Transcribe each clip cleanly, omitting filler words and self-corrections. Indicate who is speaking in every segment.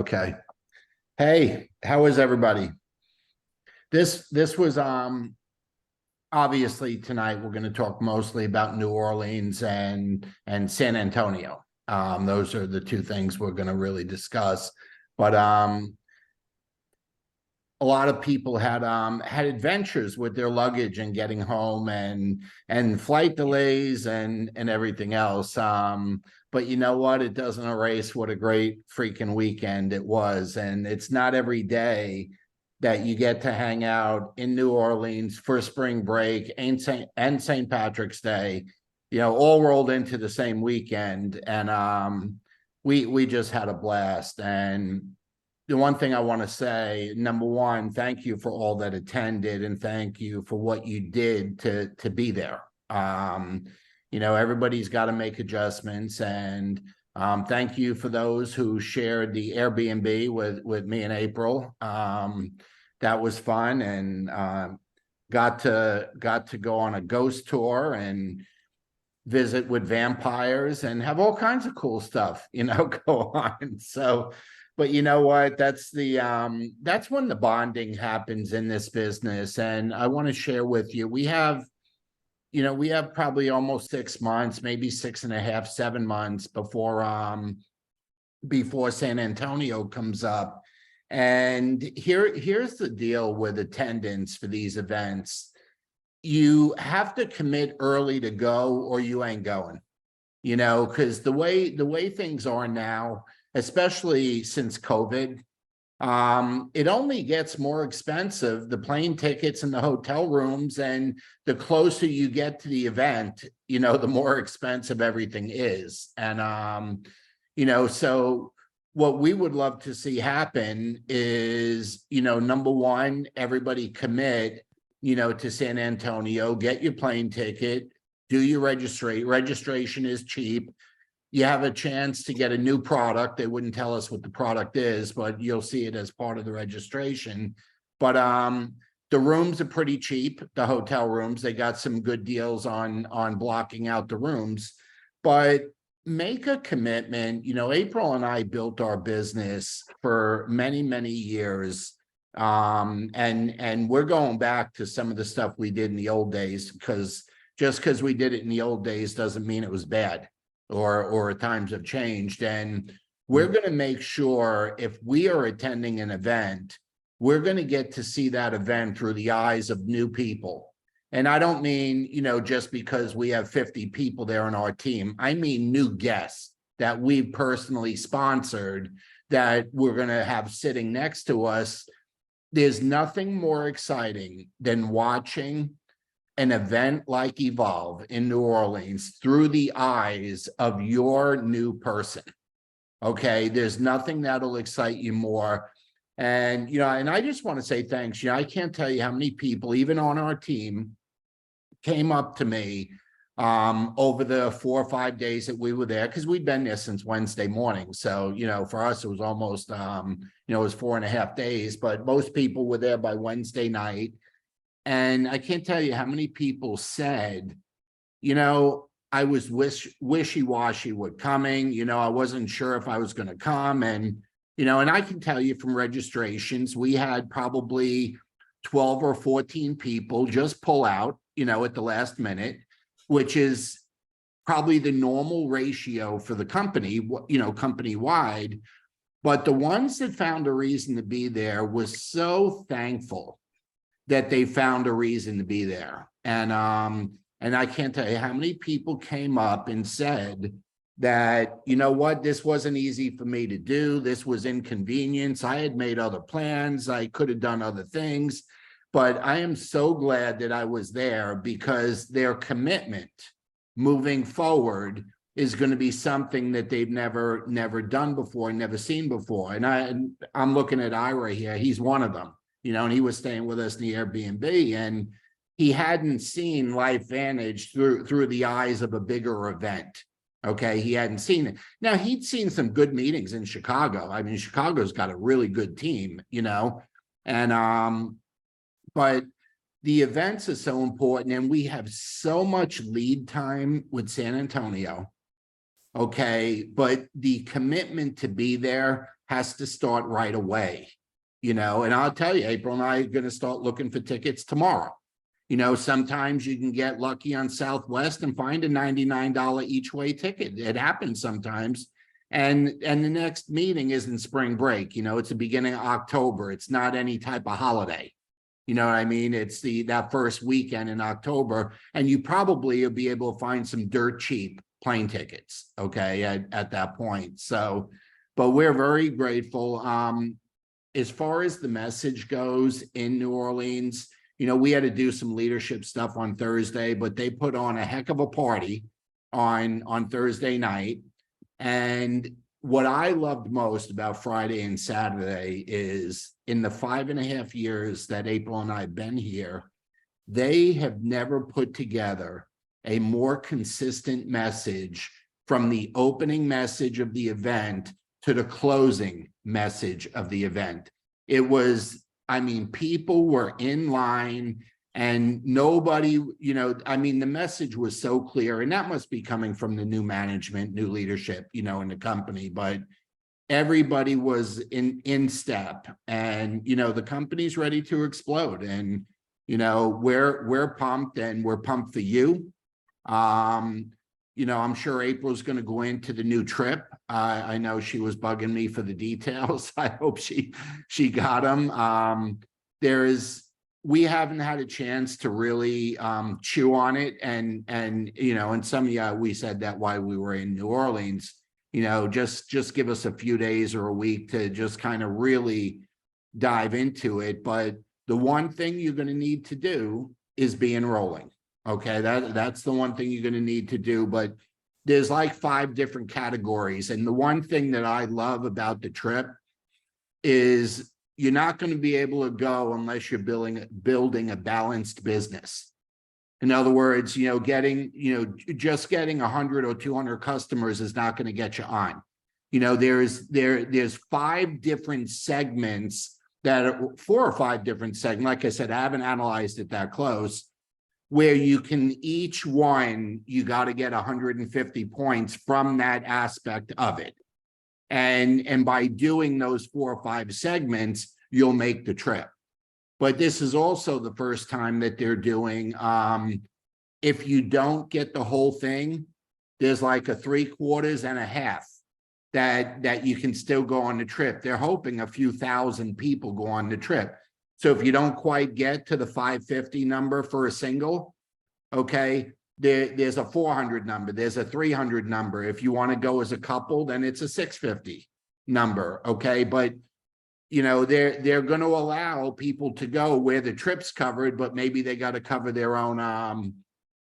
Speaker 1: Okay. Hey, how is everybody? This was obviously tonight we're going to talk mostly about New Orleans and San Antonio. Those are the two things we're going to really discuss. But a lot of people had adventures with their luggage and getting home and flight delays and everything else. But you know what? It doesn't erase what a great freaking weekend it was. And it's not every day that you get to hang out in New Orleans for spring break and St. Patrick's Day, all rolled into the same weekend. And we just had a blast. And the one thing I want to say, number one, thank you for all that attended, and thank you for what you did to be there. Everybody's got to make adjustments, and thank you for those who shared the Airbnb with me and April. That was fun, and got to go on a ghost tour and visit with vampires and have all kinds of cool stuff, go on. So, but you know what? That's when the bonding happens in this business. And I want to share with you, we have probably almost 6 months, maybe 6.5, 7 months before San Antonio comes up. And here's the deal with attendance for these events. You have to commit early to go or you ain't going, because the way things are now, especially since COVID, it only gets more expensive, the plane tickets and the hotel rooms, and the closer you get to the event, the more expensive everything is. And, so what we would love to see happen is, number one, everybody commit, to San Antonio, get your plane ticket, do your registration is cheap. You have a chance to get a new product. They wouldn't tell us what the product is, but you'll see it as part of the registration. But the rooms are pretty cheap, the hotel rooms. They got some good deals on blocking out the rooms. But make a commitment. April and I built our business for many, many years. And we're going back to some of the stuff we did in the old days, because just because we did it in the old days doesn't mean it was bad. Or times have changed, and we're going to make sure if we are attending an event, we're going to get to see that event through the eyes of new people. And I don't mean, just because we have 50 people there on our team. I mean new guests that we've personally sponsored that we're going to have sitting next to us. There's nothing more exciting than watching an event like Evolve in New Orleans through the eyes of your new person. Okay, there's nothing that'll excite you more. And and I just want to say thanks. I can't tell you how many people, even on our team, came up to me over the 4 or 5 days that we were there, because we'd been there since Wednesday morning. So for us it was almost it was 4.5 days, but most people were there by Wednesday night. And I can't tell you how many people said, I was wishy-washy with coming. I wasn't sure if I was going to come. And, and I can tell you from registrations, we had probably 12 or 14 people just pull out, at the last minute, which is probably the normal ratio for the company, company-wide. But the ones that found a reason to be there was so thankful that they found a reason to be there. And I can't tell you how many people came up and said that, what, this wasn't easy for me to do. This was inconvenience. I had made other plans. I could have done other things, but I am so glad that I was there, because their commitment moving forward is going to be something that they've never done before, never seen before. And I'm looking at Ira here. He's one of them. And he was staying with us in the Airbnb, and he hadn't seen LifeVantage through the eyes of a bigger event. Okay, he hadn't seen it. Now, he'd seen some good meetings in Chicago. I mean, Chicago's got a really good team, and but the events are so important, and we have so much lead time with San Antonio. Okay, but the commitment to be there has to start right away, and I'll tell you, April and I are going to start looking for tickets tomorrow. Sometimes you can get lucky on Southwest and find a $99 each way ticket. It happens sometimes. And the next meeting isn't spring break, it's the beginning of October. It's not any type of holiday. You know what I mean? It's that first weekend in October, and you probably will be able to find some dirt cheap plane tickets, okay, at that point. So, but we're very grateful. As far as the message goes in New Orleans, we had to do some leadership stuff on Thursday, but they put on a heck of a party on Thursday night. And what I loved most about Friday and Saturday is in the 5.5 years that April and I have been here, they have never put together a more consistent message from the opening message of the event to the closing message of the event. It was, people were in line and nobody, the message was so clear, and that must be coming from the new management, new leadership, in the company, but everybody was in step, and, the company's ready to explode, and, we're pumped, and we're pumped for you. I'm sure April's going to go into the new trip. I know she was bugging me for the details. I hope she got them. We haven't had a chance to really chew on it, and some of you, we said that while we were in New Orleans, just give us a few days or a week to just kind of really dive into it. But the one thing you're going to need to do is be enrolling. Okay, that's the one thing you're going to need to do. But there's like 5 different categories. And the one thing that I love about the trip is you're not going to be able to go unless you're building a balanced business. In other words, just getting 100 or 200 customers is not going to get you on. There's 5 different segments 4 or 5 different segments. Like I said, I haven't analyzed it that close, where you can, each one, you got to get 150 points from that aspect of it. And by doing those 4 or 5 segments, you'll make the trip. But this is also the first time that they're doing, if you don't get the whole thing, there's like a 3/4 and a half that you can still go on the trip. They're hoping a few thousand people go on the trip. So if you don't quite get to the 550 number for a single, okay, there's a 400 number, there's a 300 number. If you want to go as a couple, then it's a 650 number, okay? But, they're going to allow people to go where the trip's covered, but maybe they got to cover their own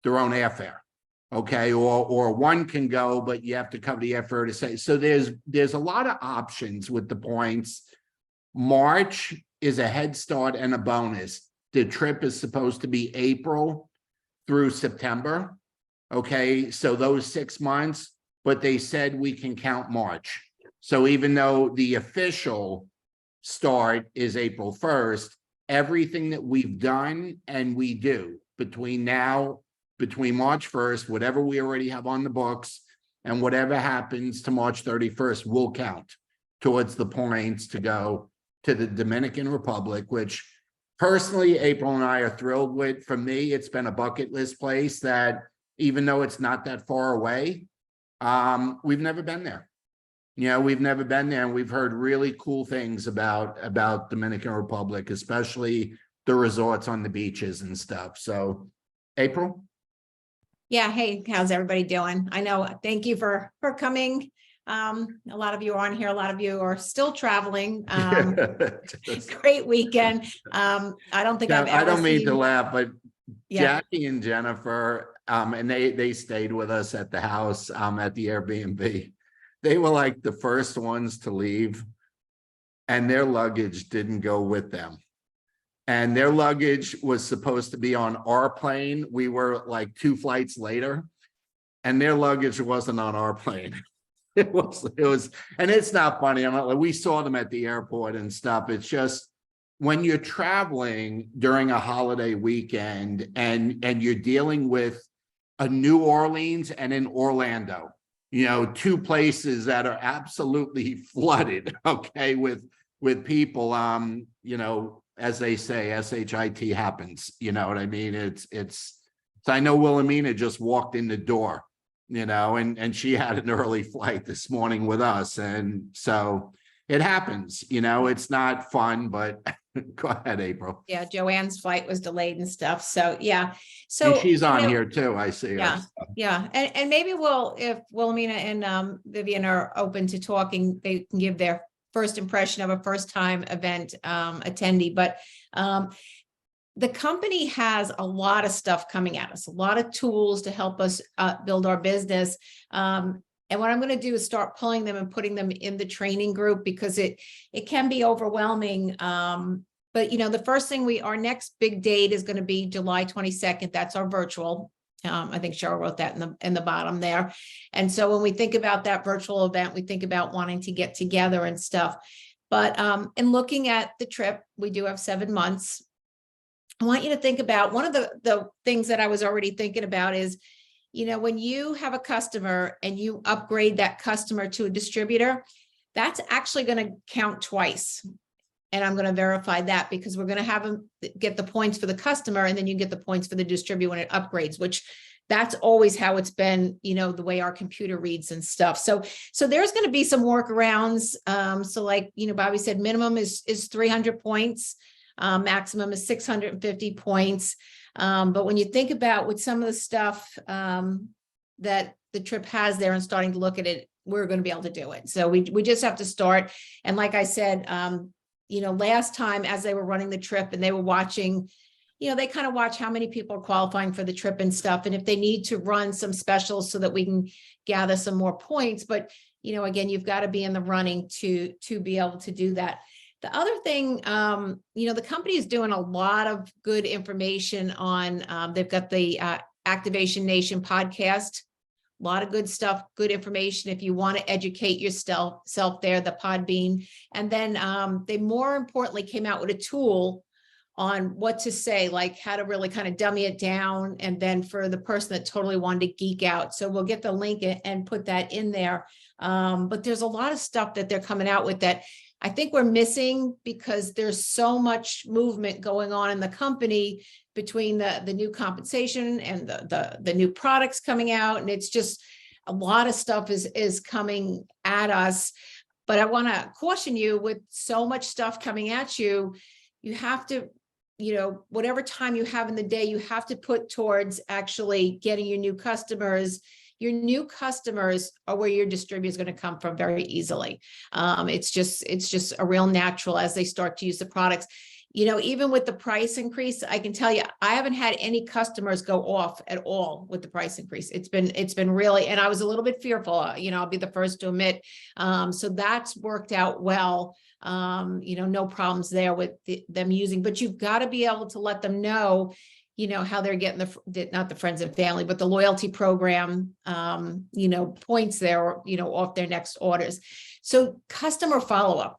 Speaker 1: airfare, okay? Or one can go, but you have to cover the airfare to say. So there's a lot of options with the points. March is a head start and a bonus. The trip is supposed to be April through September. Okay, so those 6 months, but they said we can count March. So even though the official start is April 1st, everything that we've done and we do between March 1st, whatever we already have on the books and whatever happens to March 31st will count towards the points to go to the Dominican Republic, which personally, April and I are thrilled with. For me, it's been a bucket list place that, even though it's not that far away, we've never been there. We've never been there, and we've heard really cool things about Dominican Republic, especially the resorts on the beaches and stuff. So, April?
Speaker 2: Yeah. Hey, how's everybody doing? I know. Thank you for coming. A lot of you are on here. A lot of you are still traveling. Great weekend. I don't think
Speaker 1: I don't mean to laugh, but Jackie and Jennifer, and they stayed with us at the house, at the Airbnb. They were like the first ones to leave, and their luggage didn't go with them. And their luggage was supposed to be on our plane. We were like 2 flights later, and their luggage wasn't on our plane. It was, and it's not funny. We saw them at the airport and stuff. It's just, when you're traveling during a holiday weekend and you're dealing with a New Orleans and an Orlando, two places that are absolutely flooded, okay, with people, as they say, SHIT happens, you know what I mean? So I know Wilhelmina just walked in the door, and she had an early flight this morning with us. And so it happens, it's not fun, but go ahead, April.
Speaker 2: Yeah, Joanne's flight was delayed and stuff. So, yeah.
Speaker 1: And
Speaker 2: So
Speaker 1: she's on here too, I see her.
Speaker 2: Yeah, yeah. And maybe if Wilhelmina and Vivian are open to talking, they can give their first impression of a first time event attendee. But the company has a lot of stuff coming at us, a lot of tools to help us build our business. And what I'm going to do is start pulling them and putting them in the training group, because it can be overwhelming. But the first thing our next big date is going to be July 22nd. That's our virtual. I think Cheryl wrote that in the bottom there. And so when we think about that virtual event, we think about wanting to get together and stuff. But in looking at the trip, we do have 7 months. I want you to think about one of the things that I was already thinking about is, when you have a customer and you upgrade that customer to a distributor, that's actually going to count twice. And I'm going to verify that, because we're going to have them get the points for the customer, and then you get the points for the distributor when it upgrades, which that's always how it's been, the way our computer reads and stuff. So there's going to be some workarounds. So like, Bobby said, minimum is 300 points. Maximum is 650 points. But when you think about with some of the stuff that the trip has there and starting to look at it, we're going to be able to do it. So we just have to start. And like I said, last time as they were running the trip and they were watching, they kind of watch how many people are qualifying for the trip and stuff. And if they need to run some specials so that we can gather some more points. But, again, you've got to be in the running to be able to do that. The other thing, the company is doing a lot of good information on, they've got the Activation Nation podcast, a lot of good stuff, good information if you want to educate yourself there, the Podbean. And then they more importantly came out with a tool on what to say, like how to really kind of dummy it down. And then for the person that totally wanted to geek out. So we'll get the link and put that in there. But there's a lot of stuff that they're coming out with that I think we're missing, because there's so much movement going on in the company between the new compensation and the new products coming out. And it's just a lot of stuff is coming at us. But I want to caution you, with so much stuff coming at you, you have to, whatever time you have in the day, you have to put towards actually getting your new customers. Your new customers are where your distributor is going to come from very easily. It's just a real natural as they start to use the products. Even with the price increase, I can tell you, I haven't had any customers go off at all with the price increase. It's been really, and I was a little bit fearful, I'll be the first to admit. So that's worked out well. No problems there with them using, but you've got to be able to let them know, how they're getting not the friends and family, but the loyalty program, points there, off their next orders. So customer follow-up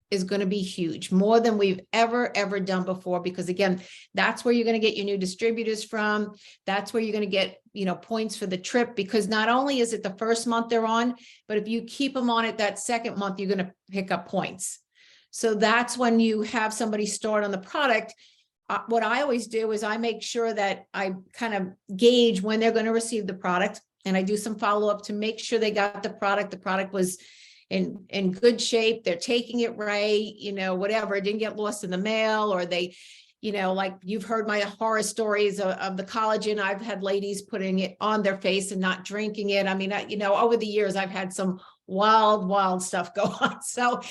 Speaker 2: is going to be huge, more than we've ever done before, because again, that's where you're going to get your new distributors from. That's where you're going to get, points for the trip, because not only is it the first month they're on, but if you keep them on it that second month, you're going to pick up points. So that's when you have somebody start on the product. What I always do is I make sure that I kind of gauge when they're going to receive the product, and I do some follow-up to make sure they got the product. The product was in good shape. They're taking it right, whatever. It didn't get lost in the mail, or they, like you've heard my horror stories of the collagen. I've had ladies putting it on their face and not drinking it. I mean, over the years, I've had some wild stuff go on. So,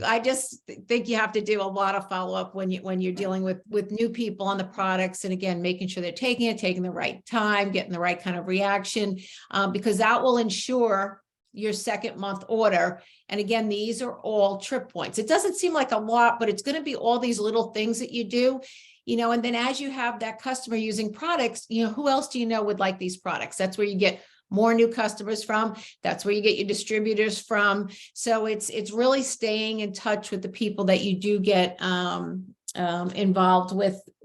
Speaker 2: I just think you have to do a lot of follow-up when you're dealing with new people on the products. And again, making sure they're taking the right time, getting the right kind of reaction, because that will ensure your second month order. And again, these are all trip points. It doesn't seem like a lot, but it's going to be all these little things that you do, and then as you have that customer using products, who else do you know would like these products? That's where you get more new customers from. That's where you get your distributors from. So it's really staying in touch with the people that you do get involved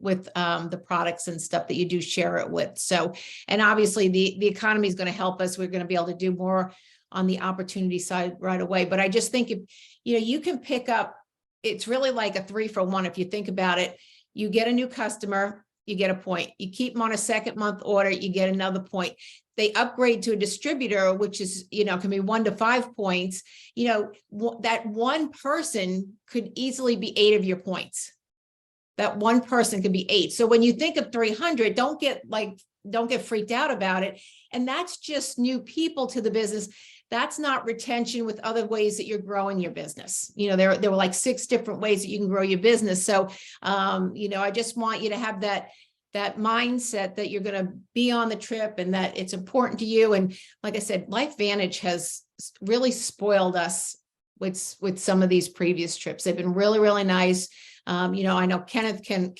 Speaker 2: the products and stuff that you do share it with. So, and obviously the economy is going to help us. We're going to be able to do more on the opportunity side right away. But I just think if, you can pick up, it's really like a 3-for-1. If you think about it, you get a new customer, you get a point. You keep them on a second month order, you get another point. They upgrade to a distributor, which is, can be 1 to 5 points. That one person could easily be 8 of your points. That one person could be 8. So when you think of 300, don't get freaked out about it. And that's just new people to the business. That's not retention with other ways that you're growing your business. There were like 6 different ways that you can grow your business. So, I just want you to have that mindset that you're going to be on the trip and that it's important to you. And like I said, LifeVantage has really spoiled us with some of these previous trips. They've been really, really nice. I know Kenneth can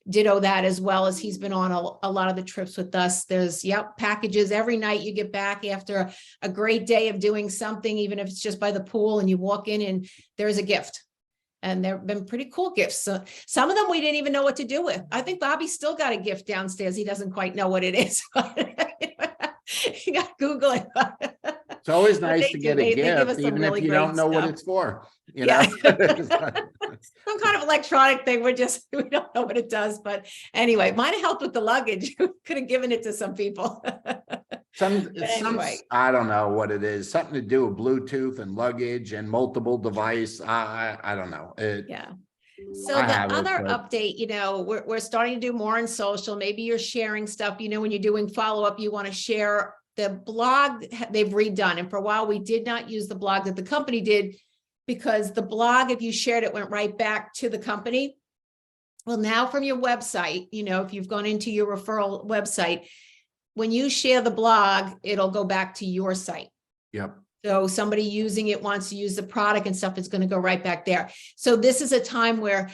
Speaker 2: ditto that, as well as he's been on a lot of the trips with us. There's packages every night you get back after a great day of doing something, even if it's just by the pool, and you walk in and there's a gift. And there've been pretty cool gifts. So some of them we didn't even know what to do with. I think Bobby still got a gift downstairs. He doesn't quite know what it is. You got to Google it.
Speaker 1: It's always nice to get a gift, even if you don't know what it's for.
Speaker 2: Some kind of electronic thing. We don't know what it does. But anyway, might have helped with the luggage. Could have given it to some people. Anyway.
Speaker 1: I don't know what it is. Something to do with Bluetooth and luggage and multiple device. I don't know.
Speaker 2: So the other update, we're starting to do more on social. Maybe you're sharing stuff, when you're doing follow-up, you want to share the blog they've redone. And for a while, we did not use the blog that the company did, because the blog, if you shared it, went right back to the company. Well, now from your website, if you've gone into your referral website, when you share the blog, it'll go back to your site.
Speaker 1: Yep.
Speaker 2: So somebody using it wants to use the product and stuff, it's going to go right back there. So this is a time where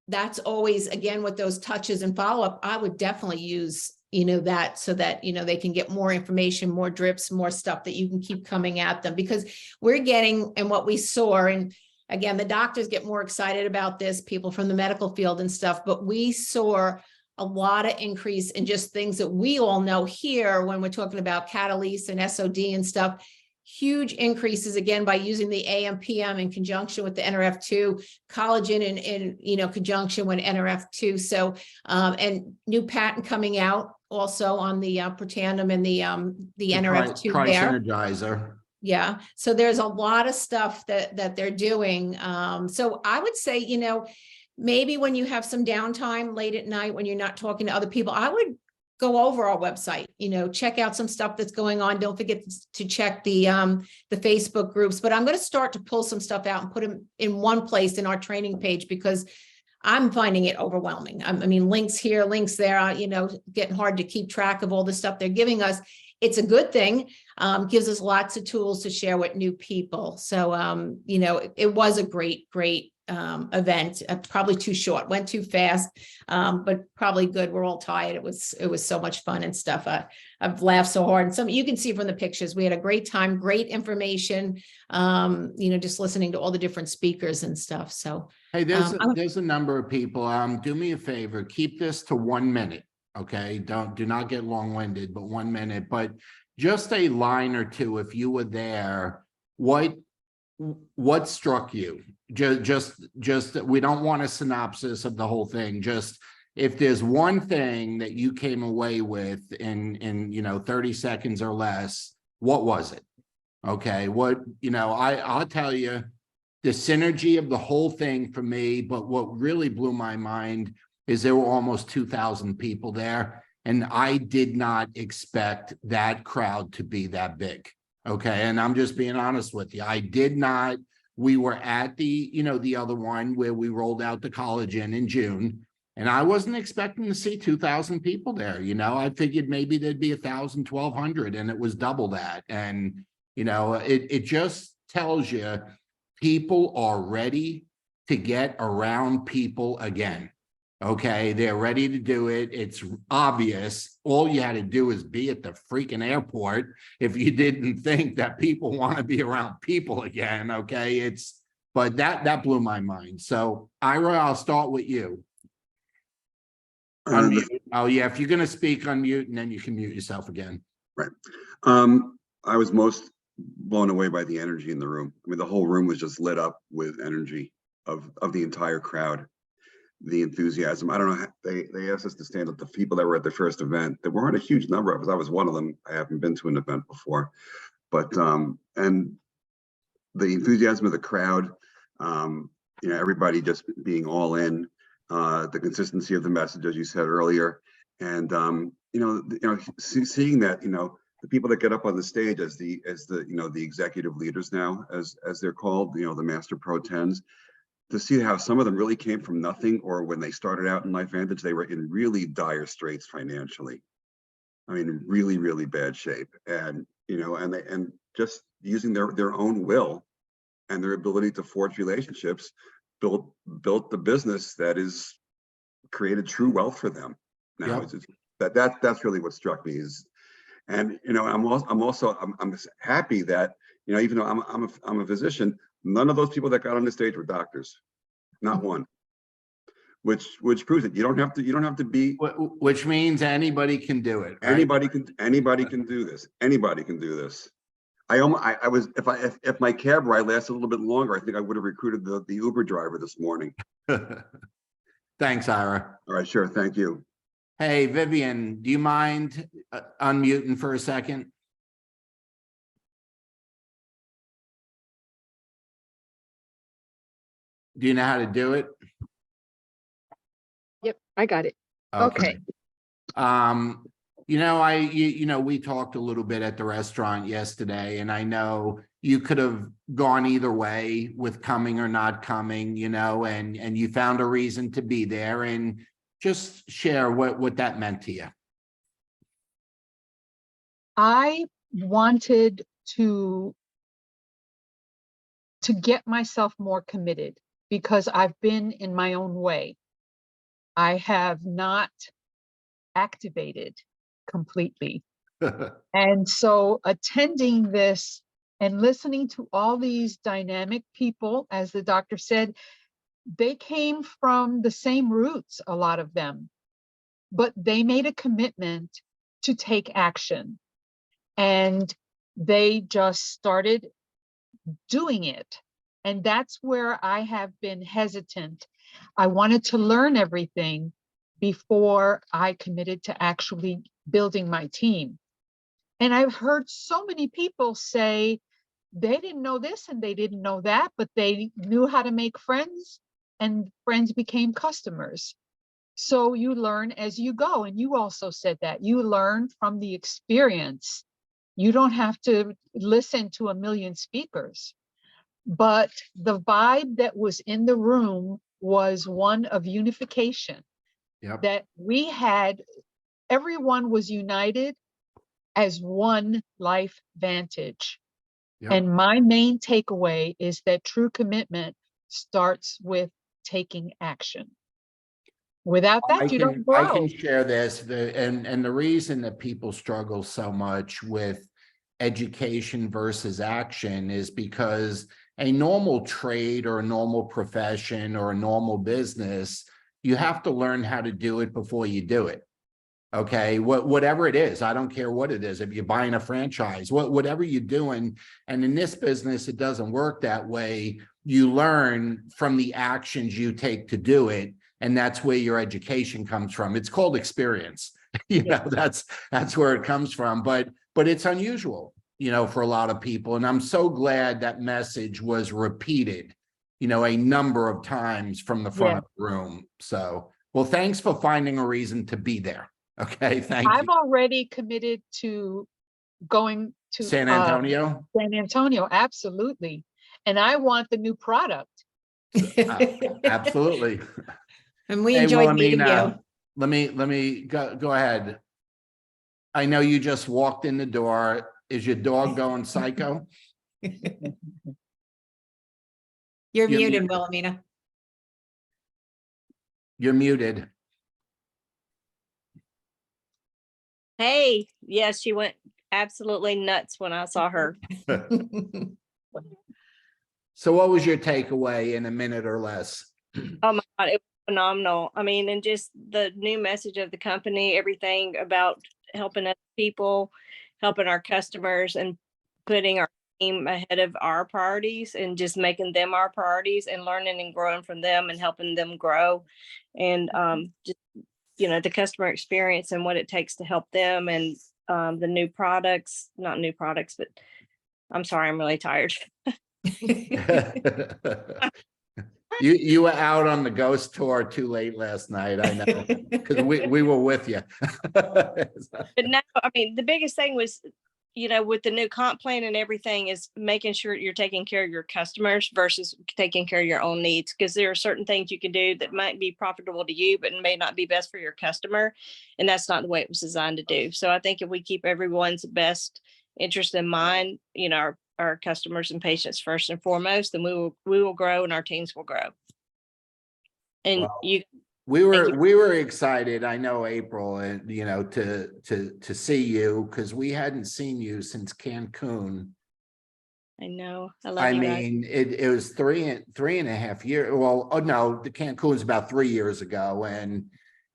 Speaker 2: that's always, again, with those touches and follow-up, I would definitely use, that, so that, they can get more information, more drips, more stuff that you can keep coming at them, because we're getting, and what we saw, and again, the doctors get more excited about this, people from the medical field and stuff, but we saw a lot of increase in just things that we all know here when we're talking about Catalyst and SOD and stuff. Huge increases, again, by using the AM/PM in conjunction with the NRF2, collagen in conjunction with NRF2. So, and new patent coming out also on the Protandim and the NRF2 there.
Speaker 1: Tri-Synergizer.
Speaker 2: Yeah. So there's a lot of stuff that they're doing. So I would say, maybe when you have some downtime late at night, when you're not talking to other people, I would go over our website, check out some stuff that's going on. Don't forget to check the Facebook groups, but I'm going to start to pull some stuff out and put them in one place in our training page, because I'm finding it overwhelming. I mean, links here, links there, getting hard to keep track of all the stuff they're giving us. It's a good thing. Gives us lots of tools to share with new people. So, it was a great event, probably too short, went too fast, but probably good. We're all tired. It was so much fun and stuff. I've laughed so hard. And you can see from the pictures, we had a great time, great information, just listening to all the different speakers and stuff. So,
Speaker 1: hey, there's a number of people. Do me a favor, keep this to 1 minute. Okay. Do not get long-winded, but 1 minute, but just a line or two. If you were there, what struck you? Just we don't want a synopsis of the whole thing. Just if there's one thing that you came away with in 30 seconds or less, what was it? Okay. I'll tell you the synergy of the whole thing for me, but what really blew my mind is there were almost 2,000 people there, and I did not expect that crowd to be that big. Okay. And I'm just being honest with you. I did not. We were at the other one where we rolled out the collagen in June, and I wasn't expecting to see 2,000 people there. I figured maybe there'd be 1,000, 1,200, and it was double that. And, it just tells you people are ready to get around people again. Okay, they're ready to do it. It's obvious. All you had to do is be at the freaking airport if you didn't think that people want to be around people again. Okay, but that blew my mind. So Ira, I'll start with you. Unmute. Oh, yeah, if you're gonna speak, unmute, and then you can mute yourself again.
Speaker 3: Right. I was most blown away by the energy in the room. I mean, the whole room was just lit up with energy of the entire crowd, the enthusiasm. I don't know, they asked us to stand up, the people that were at the first event. There weren't a huge number of us. I was one of them. I haven't been to an event before, but and the enthusiasm of the crowd, you know, everybody just being all in, the consistency of the message, as you said earlier, and seeing that, the people that get up on the stage as the the executive leaders now, as they're called, the Master Pro 10s, to see how some of them really came from nothing, or when they started out in LifeVantage, they were in really dire straits financially. I mean, really, really bad shape, and and just using their own will and their ability to forge relationships, built the business that is created true wealth for them. Now,
Speaker 1: Yep.
Speaker 3: That's really what struck me is, and I'm also happy that even though I'm a physician, none of those people that got on the stage were doctors, not one. Which proves it. You don't have to be.
Speaker 1: Which means anybody can do it. Right?
Speaker 3: Anybody can do this. Anybody can do this. I was, if my cab ride lasted a little bit longer, I think I would have recruited the Uber driver this morning.
Speaker 1: Thanks, Ira.
Speaker 3: All right, sure. Thank you.
Speaker 1: Hey, Vivian, do you mind unmuting for a second? Do you know how to do it?
Speaker 4: Yep, I got it. Okay.
Speaker 1: We talked a little bit at the restaurant yesterday, and I know you could have gone either way with coming or not coming, and you found a reason to be there, and just share what that meant to you.
Speaker 4: I wanted to get myself more committed because I've been in my own way. I have not activated completely. And so attending this and listening to all these dynamic people, as the doctor said, they came from the same roots, a lot of them, but they made a commitment to take action. And they just started doing it. And that's where I have been hesitant. I wanted to learn everything before I committed to actually building my team. And I've heard so many people say they didn't know this and they didn't know that, but they knew how to make friends, and friends became customers. So you learn as you go. And you also said that you learn from the experience. You don't have to listen to a million speakers, but the vibe that was in the room was one of unification.
Speaker 1: Yep.
Speaker 4: That we had, everyone was united as one LifeVantage.
Speaker 1: Yep.
Speaker 4: And my main takeaway is that true commitment starts with taking action. Without that, you don't grow.
Speaker 1: I can share this, and the reason that people struggle so much with education versus action is because a normal trade or a normal profession or a normal business, you have to learn how to do it before you do it. Okay, whatever it is, I don't care what it is. If you're buying a franchise, whatever you're doing, and in this business, it doesn't work that way. You learn from the actions you take to do it, and that's where your education comes from. It's called experience. That's where it comes from. But it's unusual, for a lot of people. And I'm so glad that message was repeated, a number of times from the front of the room. So, well, thanks for finding a reason to be there. Okay, thank you.
Speaker 4: I've already committed to going to
Speaker 1: San Antonio.
Speaker 4: San Antonio, absolutely. And I want the new product.
Speaker 1: Absolutely.
Speaker 2: And we enjoyed meeting you.
Speaker 1: Let me go ahead. I know you just walked in the door. Is your dog going psycho?
Speaker 2: You're muted, Wilhelmina.
Speaker 1: You're muted.
Speaker 5: Hey, yes, she went absolutely nuts when I saw her.
Speaker 1: So what was your takeaway in a minute or less?
Speaker 5: Oh my God, it was phenomenal. I mean, and just the new message of the company, everything about helping other people, helping our customers, and putting our team ahead of our priorities, and just making them our priorities, and learning and growing from them and helping them grow. And just, the customer experience and what it takes to help them, and the new products, not new products, but I'm sorry, I'm really tired.
Speaker 1: You were out on the ghost tour too late last night, I know, because we were with you.
Speaker 5: But no, I mean, the biggest thing was, with the new comp plan and everything, is making sure you're taking care of your customers versus taking care of your own needs. Because there are certain things you can do that might be profitable to you, but may not be best for your customer. And that's not the way it was designed to do. So I think if we keep everyone's best interest in mind, our customers and patients first and foremost, then we will grow and our teams will grow. And
Speaker 1: Well,
Speaker 5: you.
Speaker 1: We
Speaker 5: Thank
Speaker 1: were excited, I know, April, and to see you, because we hadn't seen you since Cancun.
Speaker 5: I know. I love
Speaker 1: I
Speaker 5: you guys.
Speaker 1: mean, it was three and a half years. Well, oh no, the Cancun was about 3 years ago, and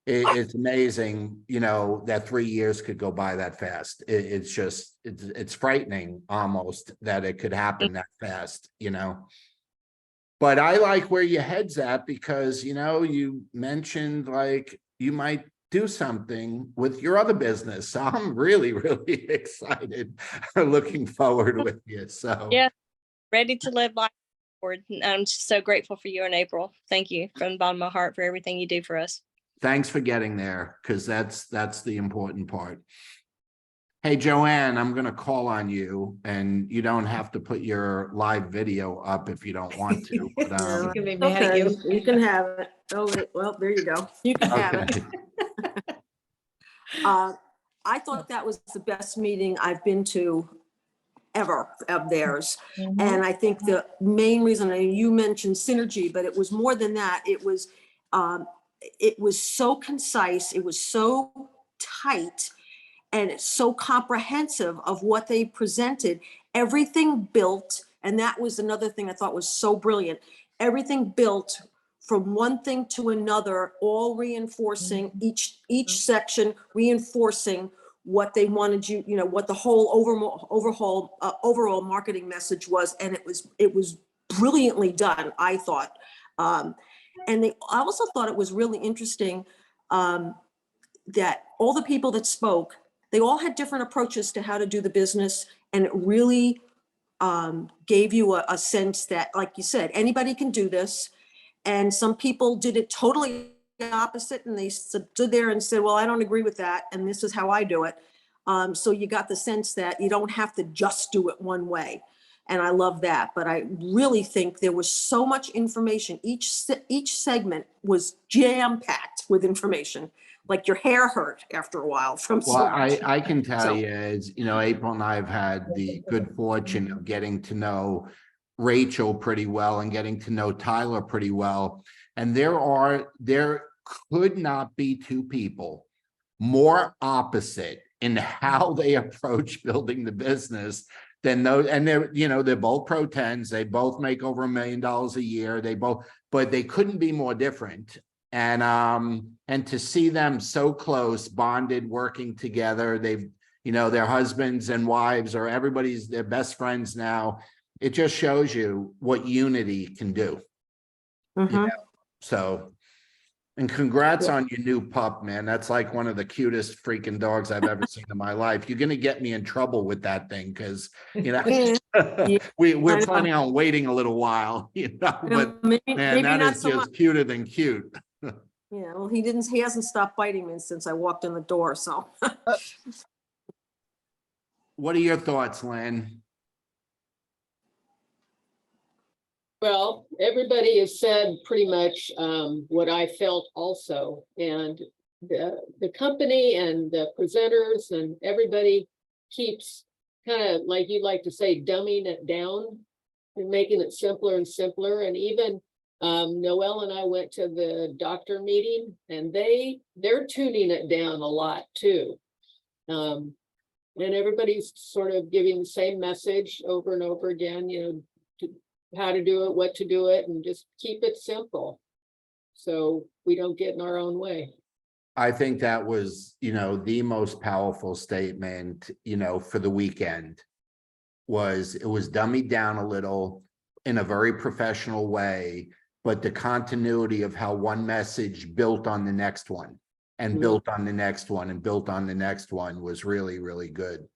Speaker 1: it's amazing, that 3 years could go by that fast. It's just, it's frightening almost that it could happen that fast, But I like where your head's at, because, you mentioned like you might do something with your other business. So I'm really, really excited, looking forward with you. So
Speaker 5: Yeah. Ready to live life forward. I'm so grateful for you and April. Thank you from the bottom of my heart for everything you do for us.
Speaker 1: thanks for getting there, because that's the important part. Hey, Joanne, I'm going to call on you, and you don't have to put your live video up if you don't want to. But,
Speaker 2: You
Speaker 6: No,
Speaker 2: can be mad at
Speaker 6: okay,
Speaker 2: you.
Speaker 6: you can have it. Oh, wait, well, there you go. You can have it.
Speaker 1: okay.
Speaker 6: I thought that was the best meeting I've been to ever of theirs. And I think the main reason, and you mentioned synergy, but it was more than that. It was so concise. It was so tight, and it's so comprehensive of what they presented. Everything built, and that was another thing I thought was so brilliant. Everything built from one thing to another, all reinforcing each section, reinforcing what they wanted you, what the whole overall marketing message was. And it was brilliantly done, I thought. And I also thought it was really interesting that all the people that spoke, they all had different approaches to how to do the business. And it really gave you a sense that, like you said, anybody can do this. And some people did it totally opposite, and they stood there and said, well, I don't agree with that, and this is how I do it. So you got the sense that you don't have to just do it one way. And I love that. But I really think there was so much information. Each segment was jam-packed with information. Like your hair hurt after a while from so
Speaker 1: Well,
Speaker 6: much.
Speaker 1: I can tell
Speaker 6: So-
Speaker 1: you, as April and I have had the good fortune of getting to know Rachel pretty well and getting to know Tyler pretty well. And there could not be two people more opposite in how they approach building the business than those. And they're both pro tens. They both make over $1 million a year. But they couldn't be more different. And to see them so close, bonded, working together, their husbands and wives, or everybody's their best friends now. It just shows you what unity can do.
Speaker 6: Mhm.
Speaker 1: So, and congrats on your new pup, man. That's like one of the cutest freaking dogs I've ever seen in my life. You're going to get me in trouble with that thing, because,
Speaker 6: Yeah,
Speaker 1: we're
Speaker 6: I know.
Speaker 1: planning on waiting a little while, but
Speaker 6: maybe,
Speaker 1: man,
Speaker 6: maybe
Speaker 1: that
Speaker 6: not
Speaker 1: is
Speaker 6: so much.
Speaker 1: just cuter than cute.
Speaker 6: Yeah, well, he hasn't stopped biting me since I walked in the door, so.
Speaker 1: What are your thoughts, Lynn?
Speaker 7: Well, everybody has said pretty much what I felt also. And the company and the presenters and everybody keeps kind of, like you like to say, dumbing it down and making it simpler and simpler. And even Noelle and I went to the doctor meeting, and they're tuning it down a lot too. And everybody's sort of giving the same message over and over again, how to do it, what to do it, and just keep it simple. so we don't get in our own way.
Speaker 1: I think that was, the most powerful statement, for the weekend. It was dummied down a little in a very professional way, but the continuity of how one message built on the next one and
Speaker 7: Mhm.
Speaker 1: built on the next one and built on the next one was really, really good.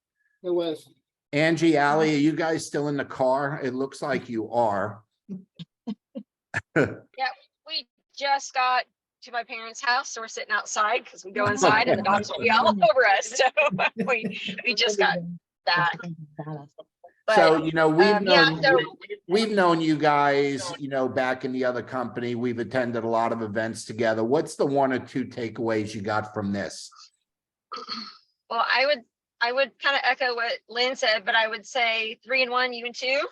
Speaker 7: It was.
Speaker 1: Angie, Ally, are you guys still in the car? It looks like you are.
Speaker 8: We just got to my parents' house, so we're sitting outside because we go inside and the dogs will be all over us. So we just got that.
Speaker 1: So,
Speaker 8: But,
Speaker 1: we've known you guys, back in the other company. We've attended a lot of events together. What's the one or two takeaways you got from this?
Speaker 8: well, I would kind of echo what Lynn said, but I would say 3 and 1, you and 2,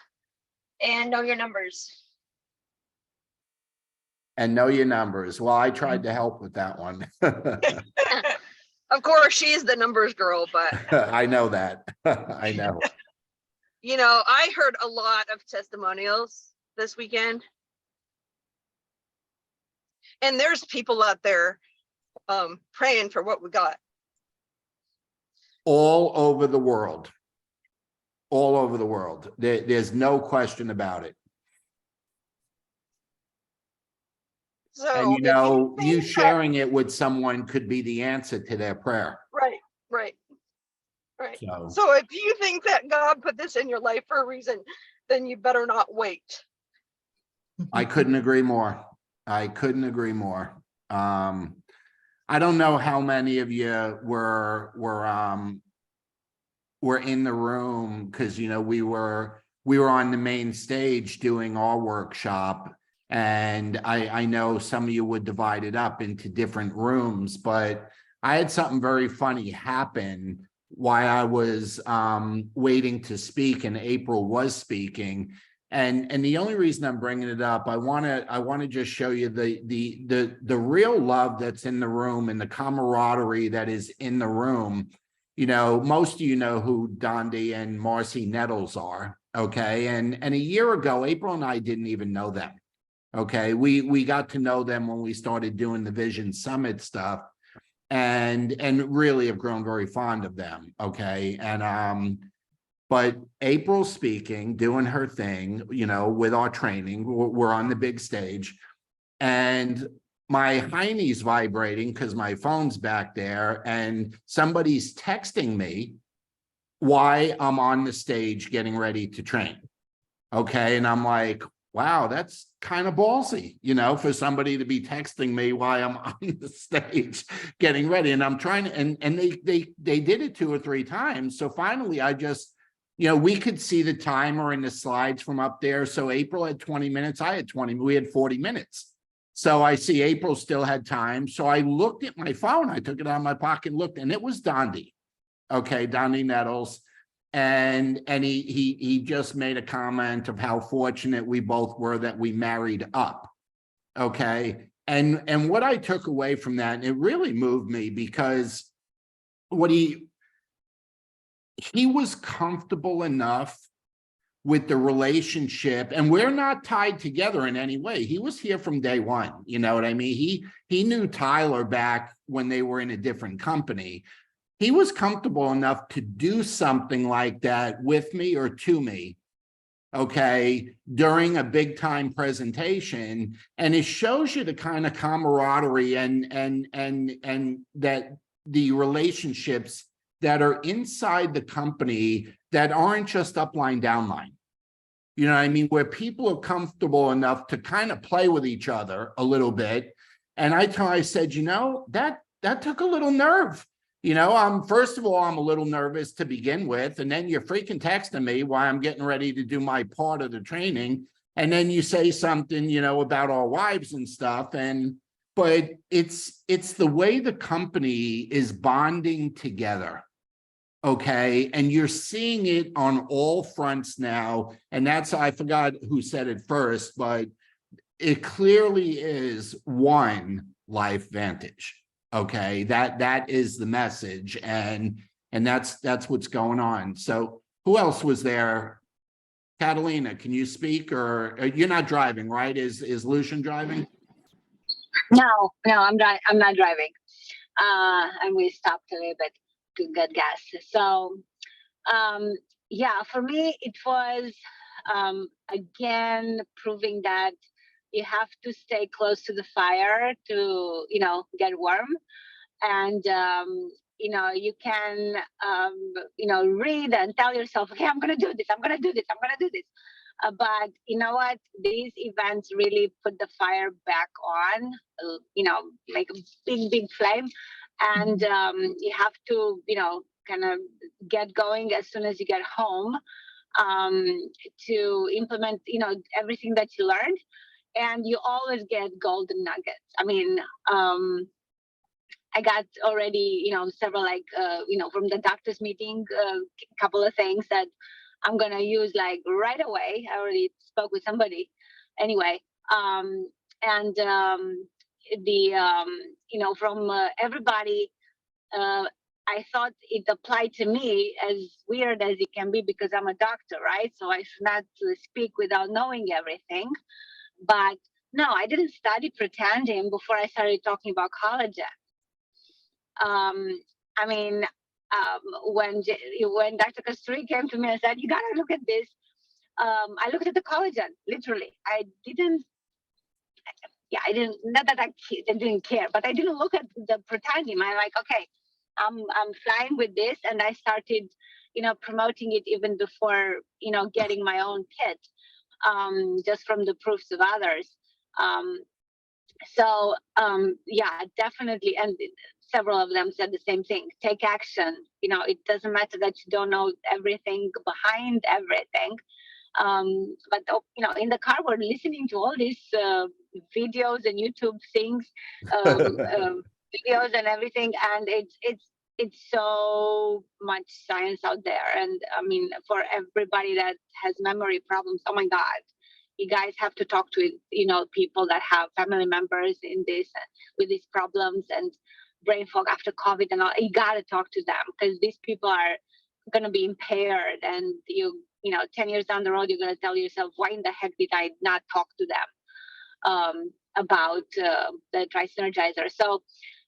Speaker 8: and know your numbers.
Speaker 1: And know your numbers. Well, I tried to help with that one.
Speaker 8: Of course, she's the numbers girl, but
Speaker 1: I know that. I know.
Speaker 8: I heard a lot of testimonials this weekend. And there's people out there praying for what we got.
Speaker 1: All over the world. All over the world. There's no question about it.
Speaker 8: So
Speaker 1: And
Speaker 8: if you
Speaker 1: you
Speaker 8: think that-
Speaker 1: sharing it with someone could be the answer to their prayer.
Speaker 8: Right.
Speaker 1: So
Speaker 8: So if you think that God put this in your life for a reason, then you better not wait.
Speaker 1: I couldn't agree more. I couldn't agree more. I don't know how many of you were in the room because we were on the main stage doing our workshop, and I know some of you would divide it up into different rooms, but I had something very funny happen while I was waiting to speak, and April was speaking. And the only reason I'm bringing it up, I want to just show you the real love that's in the room and the camaraderie that is in the room. Most of you know who Dondi and Marcy Nettles are, okay? And a year ago, April and I didn't even know them, okay? We got to know them when we started doing the Vision Summit stuff, and really have grown very fond of them, okay? And but April's speaking, doing her thing, with our training. We're on the big stage, and my hiney's vibrating because my phone's back there, and somebody's texting me why I'm on the stage getting ready to train. Okay, and I'm like, wow, that's kind of ballsy, for somebody to be texting me why I'm on the stage getting ready. And I'm trying to, and they did it 2 or 3 times. So finally, I just, we could see the timer and the slides from up there. So April had 20 minutes, I had 20, we had 40 minutes. So I see April still had time. So I looked at my phone, I took it out of my pocket, looked, and it was Dondi. Okay, Dondi Nettles. And he just made a comment of how fortunate we both were that we married up. Okay. And what I took away from that, and it really moved me, because what he was comfortable enough with the relationship, and we're not tied together in any way. He was here from day one. You know what I mean? He knew Tyler back when they were in a different company. He was comfortable enough to do something like that with me or to me, okay, during a big time presentation. And it shows you the kind of camaraderie and that the relationships that are inside the company that aren't just upline, downline. You know what I mean? Where people are comfortable enough to kind of play with each other a little bit. And I said, that took a little nerve. First of all, I'm a little nervous to begin with, and then you're freaking texting me while I'm getting ready to do my part of the training. And then you say something, about our wives and stuff. But it's the way the company is bonding together. Okay. And you're seeing it on all fronts now. And I forgot who said it first, but it clearly is one LifeVantage. Okay, that is the message, and that's what's going on. So who else was there? Catalina, can you speak, or you're not driving, right? Is Lucian driving?
Speaker 9: No, I'm not driving. And we stopped a little bit to get gas. So, yeah, for me, it was, again, proving that you have to stay close to the fire to, get warm. And, you can, read and tell yourself, okay, I'm going to do this. I'm going to do this. I'm going to do this. But you know what? These events really put the fire back on, make a big flame. And you have to, kind of get going as soon as you get home to implement, everything that you learned. And you always get golden nuggets. I mean, I got already, several from the doctor's meeting, a couple of things that I'm gonna use like right away. I already spoke with somebody anyway. And from everybody, I thought it applied to me, as weird as it can be, because I'm a doctor, right? So I should not speak without knowing everything. But no, I didn't study pretending before I started talking about collagen. I mean, when Dr. Kasturi came to me and said, you got to look at this, I looked at the collagen, literally. I didn't, not that I didn't care, but I didn't look at the pretending. I'm like, okay, I'm flying with this. And I started, promoting it even before, getting my own kit, just from the proofs of others. So, yeah, definitely. And several of them said the same thing. Take action. It doesn't matter that you don't know everything behind everything. But in the car, we're listening to all these videos and YouTube things, videos and everything, and it's so much science out there. And I mean, for everybody that has memory problems, oh my God, you guys have to talk to people that have family members in this with these problems and brain fog after COVID and all. You got to talk to them, because these people are going to be impaired, and 10 years down the road, you're going to tell yourself, why in the heck did I not talk to them about the Tri-Synergizer? So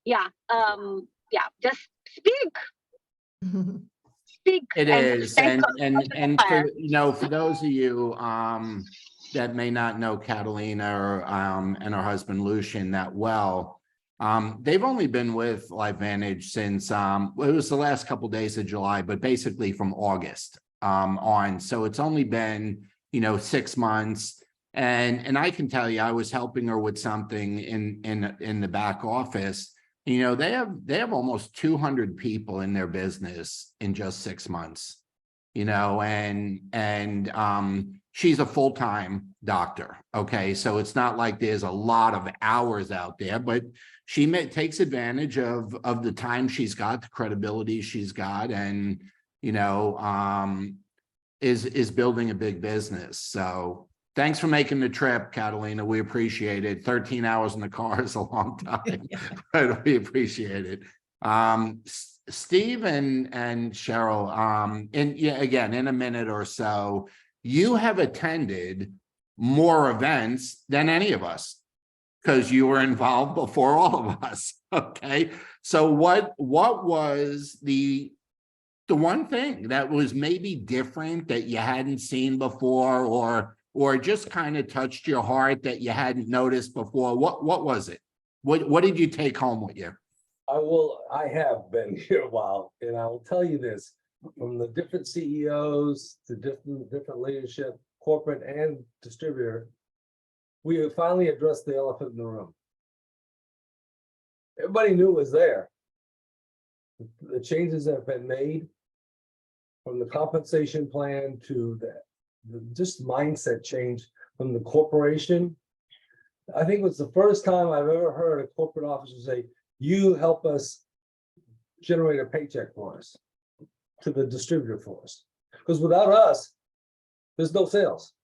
Speaker 9: yeah, just speak. Speak.
Speaker 1: It is,
Speaker 9: stay
Speaker 1: and
Speaker 9: close to the fire.
Speaker 1: for those of you that may not know Catalina or and her husband Lucian that well, they've only been with LifeVantage since it was the last couple of days of July, but basically from August on. So it's only been 6 months, and I can tell you, I was helping her with something in the back office. They have almost 200 people in their business in just 6 months, and she's a full-time doctor. Okay. So it's not like there's a lot of hours out there, but she takes advantage of the time she's got, the credibility she's got, and, is building a big business. So thanks for making the trip, Catalina. We appreciate it. 13 hours in the car is a long time, but we appreciate it. Steve and Cheryl, again, in a minute or so, you have attended more events than any of us, because you were involved before all of us. Okay. So what was the one thing that was maybe different that you hadn't seen before, or just kind of touched your heart that you hadn't noticed before? What was it? What did you take home with you?
Speaker 10: I have been here a while, and I will tell you this, from the different CEOs to different leadership, corporate and distributor, we have finally addressed the elephant in the room. Everybody knew it was there. The changes that have been made, from the compensation plan to the just mindset change from the corporation. I think it was the first time I've ever heard a corporate officer say, you help us generate a paycheck for us, to the distributor for us. Because without us, there's no sales.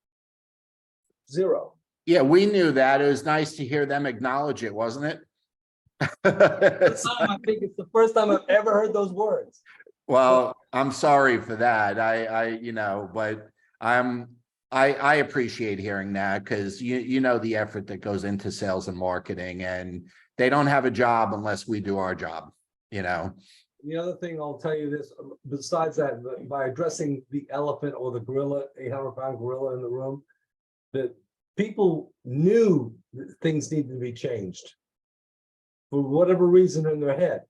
Speaker 10: Zero.
Speaker 1: Yeah, we knew that. It was nice to hear them acknowledge it, wasn't it?
Speaker 10: I think it's the first time I've ever heard those words.
Speaker 1: Well, I'm sorry for that. But I appreciate hearing that because you know the effort that goes into sales and marketing, and they don't have a job unless we do our job, you know?
Speaker 10: The other thing I'll tell you this, besides that, by addressing the elephant or the gorilla, 800-pound gorilla in the room, that people knew that things needed to be changed for whatever reason in their head.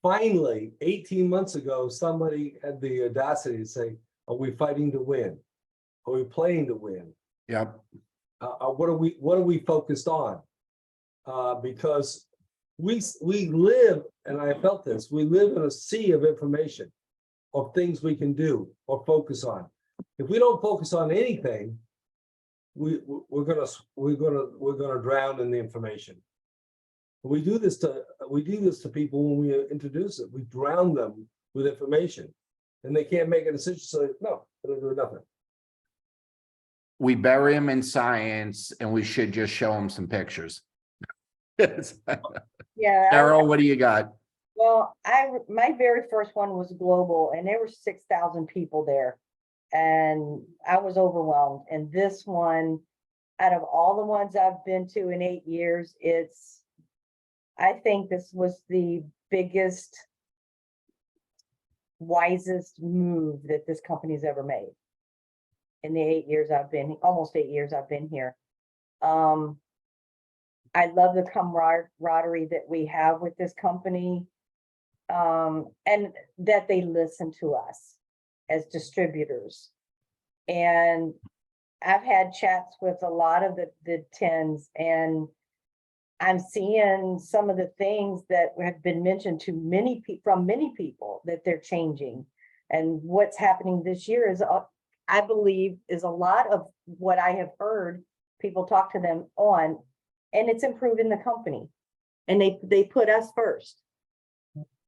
Speaker 10: Finally, 18 months ago, somebody had the audacity to say, are we fighting to win? Are we playing to win?
Speaker 1: Yep.
Speaker 10: What are we focused on? Because we live, and I felt this, we live in a sea of information of things we can do or focus on. If we don't focus on anything, we're gonna drown in the information. We do this to people when we introduce it. We drown them with information, and they can't make a decision. So no, they're gonna do nothing.
Speaker 1: We bury them in science, and we should just show them some pictures.
Speaker 11: Yeah.
Speaker 1: Carol, what do you got?
Speaker 11: Well, my very first one was global and there were 6,000 people there. And I was overwhelmed. And this one, out of all the ones I've been to in 8 years, I think this was the biggest, wisest move that this company's ever made. In the 8 years I've been, almost 8 years I've been here. I love the camaraderie that we have with this company, and that they listen to us as distributors. And I've had chats with a lot of the tens, and I'm seeing some of the things that have been mentioned to many people that they're changing. And what's happening this year is, I believe, is a lot of what I have heard people talk to them on. And it's improving the company, and they put us first.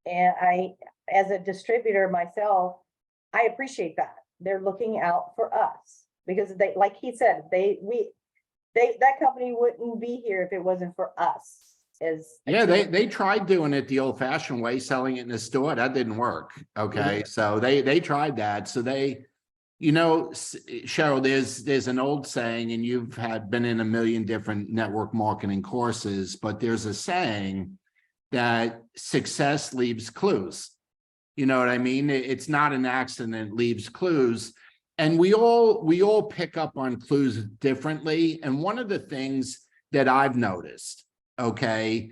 Speaker 11: And I, as a distributor myself, I appreciate that. They're looking out for us because they, like he said, that company wouldn't be here if it wasn't for us.
Speaker 1: Yeah, they tried doing it the old fashioned way, selling it in the store. That didn't work. Okay. So they tried that. So you know, Cheryl, there's an old saying, and you've been in a million different network marketing courses, but there's a saying that success leaves clues. You know what I mean? It's not an accident, it leaves clues. And we all pick up on clues differently. And one of the things that I've noticed, okay,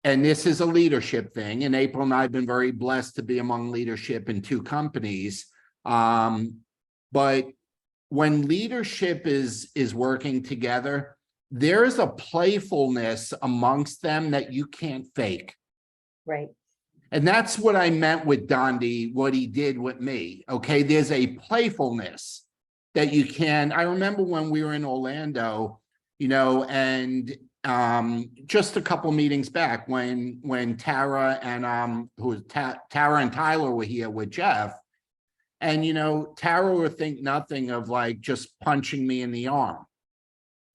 Speaker 1: and this is a leadership thing, and April and I have been very blessed to be among leadership in 2 companies. But when leadership is working together, there is a playfulness amongst them that you can't fake.
Speaker 11: Right.
Speaker 1: And that's what I meant with Dondi, what he did with me. Okay, there's a playfulness that you can. I remember when we were in Orlando, you know, and just a couple meetings back when Tara and Tara and Tyler were here with Jeff. And, you know, Tara would think nothing of like just punching me in the arm,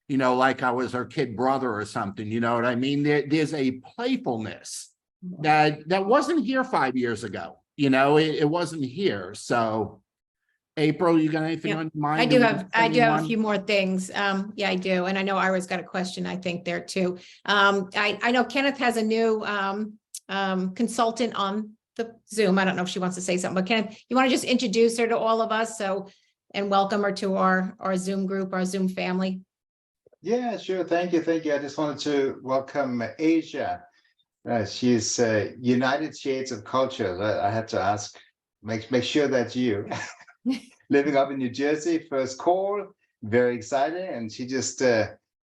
Speaker 1: you know, like I was her kid brother or something, you know what I mean? There's a playfulness that wasn't here 5 years ago, you know, it wasn't here. So April, you got anything on your mind?
Speaker 2: I do have a few more things. Yeah, I do. And I know Ira's got a question, I think, there too. I know Kenneth has a new consultant on the Zoom. I don't know if she wants to say something, but Kenneth, you want to just introduce her to all of us and welcome her to our Zoom group, our Zoom family?
Speaker 12: Yeah, sure. Thank you. I just wanted to welcome Asia. She's United Shades of Culture. I had to ask, make sure that you living up in New Jersey, first call, very excited. And she just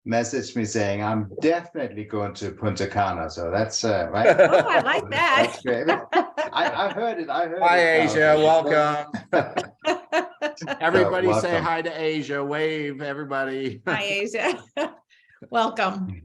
Speaker 12: messaged me saying, I'm definitely going to Punta Cana. So that's right.
Speaker 2: Oh, I like that.
Speaker 12: That's great. I heard it.
Speaker 1: Hi, Asia. Welcome. Everybody say
Speaker 12: welcome.
Speaker 1: hi to Asia. Wave, everybody.
Speaker 2: Hi, Asia. Welcome.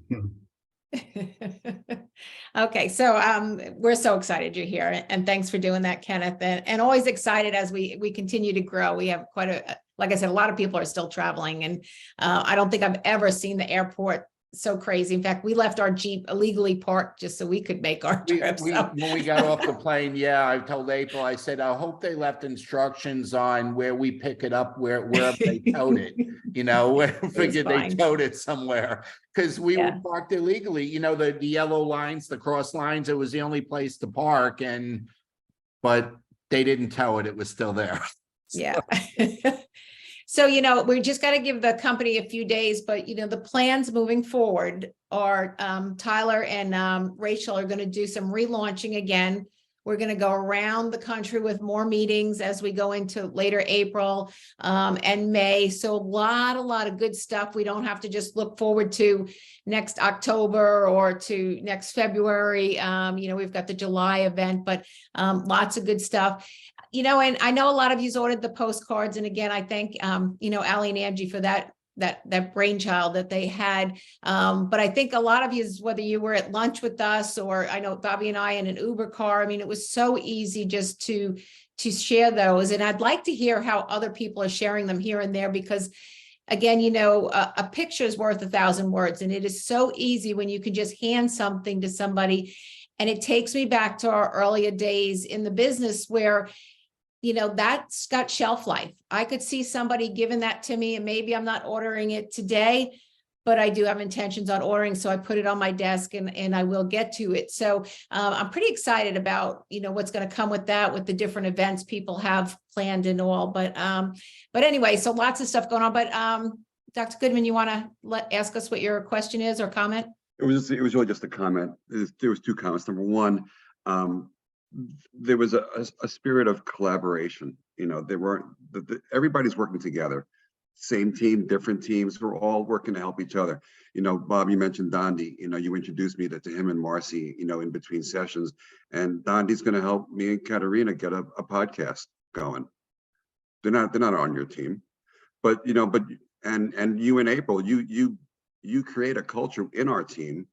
Speaker 2: Okay, so we're so excited you're here, and thanks for doing that, Kenneth, and always excited as we continue to grow. We have quite like I said, a lot of people are still traveling, and I don't think I've ever seen the airport so crazy. In fact, we left our Jeep illegally parked just so we could make our trip. So
Speaker 1: When we got off the plane, yeah, I told April, I said, I hope they left instructions on where we pick it up, wherever they towed it. You know, where figured they
Speaker 2: fine.
Speaker 1: towed it somewhere, because we were
Speaker 2: Yeah.
Speaker 1: parked illegally, you know, the yellow lines, the cross lines, it was the only place to park but they didn't tow it, it was still there.
Speaker 2: Yeah. So, we just got to give the company a few days, but the plans moving forward are Tyler and Rachel are going to do some relaunching again. We're going to go around the country with more meetings as we go into later April and May. So a lot of good stuff. We don't have to just look forward to next October or to next February. We've got the July event, but lots of good stuff. And I know a lot of you's ordered the postcards. And again, I thank, Ally and Angie for that brainchild that they had. But I think a lot of you, whether you were at lunch with us or I know Bobby and I in an Uber car, I mean, it was so easy just to share those. And I'd like to hear how other people are sharing them here and there, because again, a picture is worth 1,000 words. And it is so easy when you can just hand something to somebody. And it takes me back to our earlier days in the business where that's got shelf life. I could see somebody giving that to me and maybe I'm not ordering it today, but I do have intentions on ordering. So I put it on my desk and I will get to it. So I'm pretty excited about, what's going to come with that, with the different events people have planned and all. But anyway, so lots of stuff going on. But Dr. Goodman, you want to ask us what your question is or comment?
Speaker 3: It was really just a comment. There was two comments. Number one, there was a spirit of collaboration. Everybody's working together. Same team, different teams. We're all working to help each other. Bob, you mentioned Dondi. You introduced me to him and Marcy. In between sessions, and Dondi's going to help me and Katerina get a podcast going. They're not on your team, but and you and April, you create a culture in our team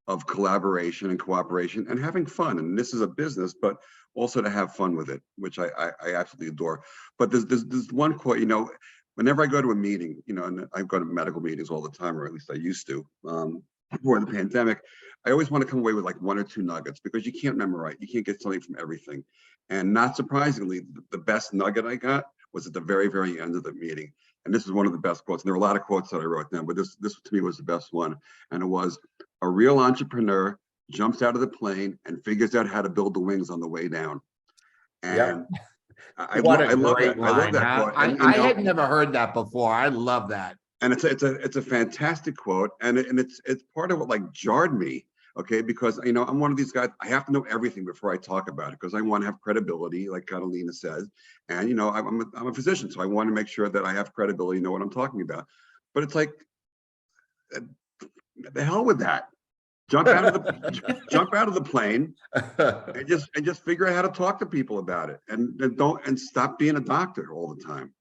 Speaker 3: of collaboration and cooperation and having fun. And this is a business, but also to have fun with it, which I absolutely adore. But there's one quote, whenever I go to a meeting, and I go to medical meetings all the time, or at least I used to, before the pandemic, I always want to come away with like 1 or 2 nuggets, because you can't memorize, you can't get something from everything. And not surprisingly, the best nugget I got was at the very, very end of the meeting. And this is one of the best quotes. And there were a lot of quotes that I wrote down, but this to me was the best one. And it was, a real entrepreneur jumps out of the plane and figures out how to build the wings on the way down. And I love that quote.
Speaker 1: I had never heard that before. I love that.
Speaker 3: And it's a fantastic quote. And it's part of what like jarred me. Okay, because I'm one of these guys, I have to know everything before I talk about it, because I want to have credibility, like Catalina says. And I'm a physician, so I want to make sure that I have credibility, know what I'm talking about. But it's like, the hell with that. Jump out of the plane and just figure out how to talk to people about it, and stop being a doctor all the time.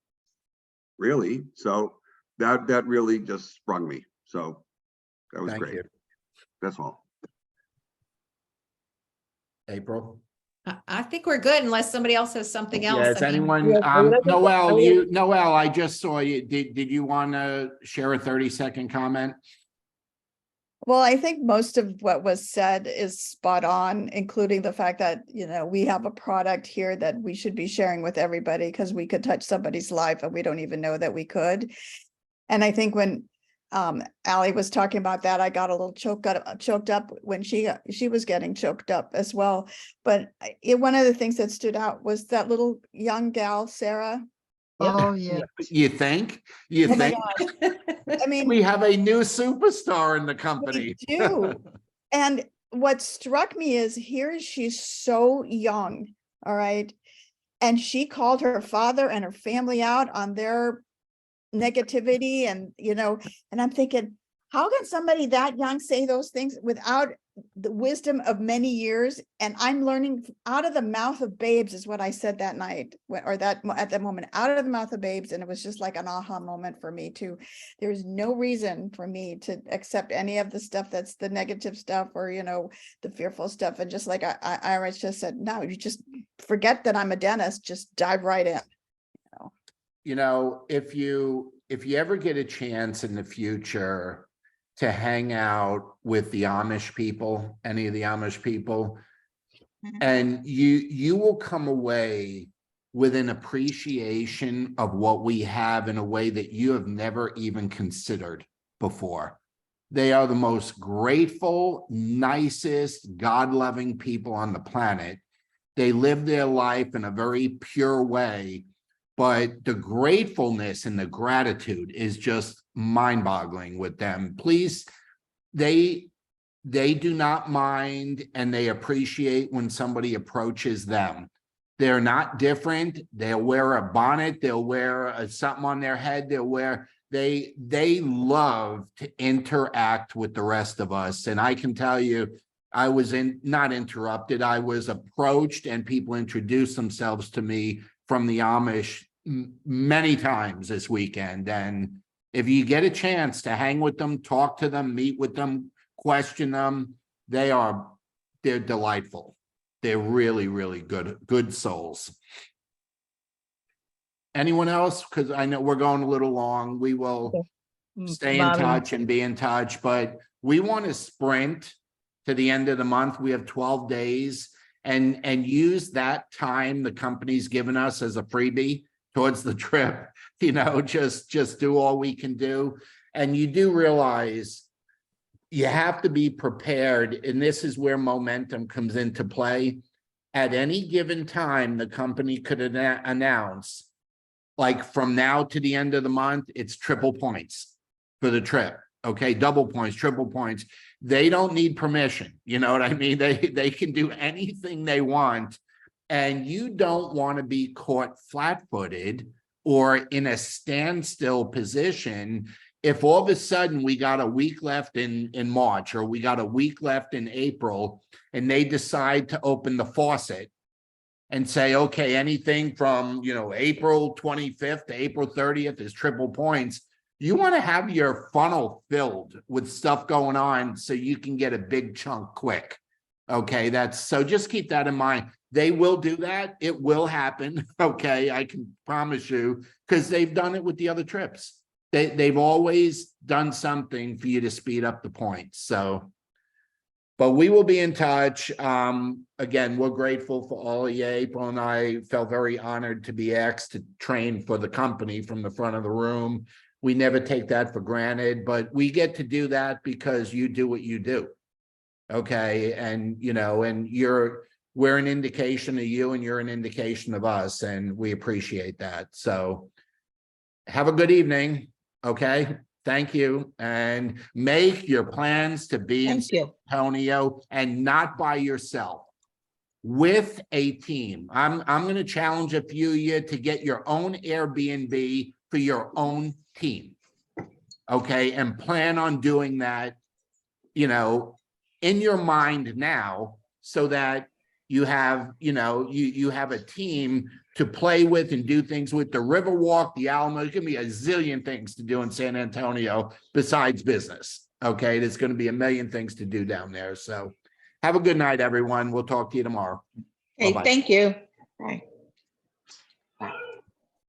Speaker 3: Really. So that really just sprung me. So that was great. That's all.
Speaker 1: April?
Speaker 2: I think we're good unless somebody else has something else.
Speaker 1: Yeah, is anyone, Noel, I just saw you. Did you want to share a 30-second comment?
Speaker 13: Well, I think most of what was said is spot on, including the fact that, we have a product here that we should be sharing with everybody, because we could touch somebody's life and we don't even know that we could. And I think when Ally was talking about that, I got a little choked up when she was getting choked up as well. But one of the things that stood out was that little young gal, Sarah.
Speaker 4: Oh, yeah.
Speaker 1: You think?
Speaker 13: Oh my gosh. I mean,
Speaker 1: we have a new superstar in the company.
Speaker 13: We do. And what struck me is she's so young. All right. And she called her father and her family out on their negativity, and I'm thinking, how can somebody that young say those things without the wisdom of many years? And I'm learning out of the mouth of babes is what I said that night, or at that moment, out of the mouth of babes. And it was just like an aha moment for me too. There's no reason for me to accept any of the stuff that's the negative stuff, or the fearful stuff. And just like Iris just said, no, you just forget that I'm a dentist, just dive right in.
Speaker 1: If you ever get a chance in the future to hang out with the Amish people, any of the Amish people. And you will come away with an appreciation of what we have in a way that you have never even considered before. They are the most grateful, nicest, God-loving people on the planet. They live their life in a very pure way, but the gratefulness and the gratitude is just mind-boggling with them. Please, they do not mind, and they appreciate when somebody approaches them. They're not different. They'll wear a bonnet. They'll wear something on their head. They love to interact with the rest of us. And I can tell you, I was not interrupted. I was approached and people introduced themselves to me from the Amish many times this weekend. And if you get a chance to hang with them, talk to them, meet with them, question them, they're delightful. They're really, really good souls. Anyone else? Because I know we're going a little long. We will stay in touch and be in touch, but we want to sprint to the end of the month. We have 12 days and use that time the company's given us as a freebie towards the trip, just do all we can do. And you do realize you have to be prepared, and this is where momentum comes into play. At any given time, the company could announce, like from now to the end of the month, it's triple points for the trip. Okay, double points, triple points. They don't need permission. You know what I mean? They can do anything they want. And you don't want to be caught flat-footed or in a standstill position if all of a sudden we got a week left in March, or we got a week left in April, and they decide to open the faucet and say, okay, anything from, April 25th to April 30th is triple points. You want to have your funnel filled with stuff going on so you can get a big chunk quick. Okay, so just keep that in mind. They will do that. It will happen. Okay, I can promise you, because they've done it with the other trips. They've always done something for you to speed up the points. So, but we will be in touch. Again, we're grateful for all of you. April and I felt very honored to be asked to train for the company from the front of the room. We never take that for granted, but we get to do that because you do what you do. Okay. And, and we're an indication of you and you're an indication of us, and we appreciate that. So have a good evening. Okay. Thank you. And make your plans to be in San Antonio, and not by yourself, with a team. I'm going to challenge a few of you to get your own Airbnb for your own team. Okay. And plan on doing that, in your mind now, so that you have, you have a team to play with and do things with. The Riverwalk, the Alamo, there's gonna be a zillion things to do in San Antonio besides business. Okay, there's gonna be a million things to do down there. So have a good night, everyone. We'll talk to you tomorrow.
Speaker 13: Okay,
Speaker 1: Bye-bye.
Speaker 13: thank you. Bye.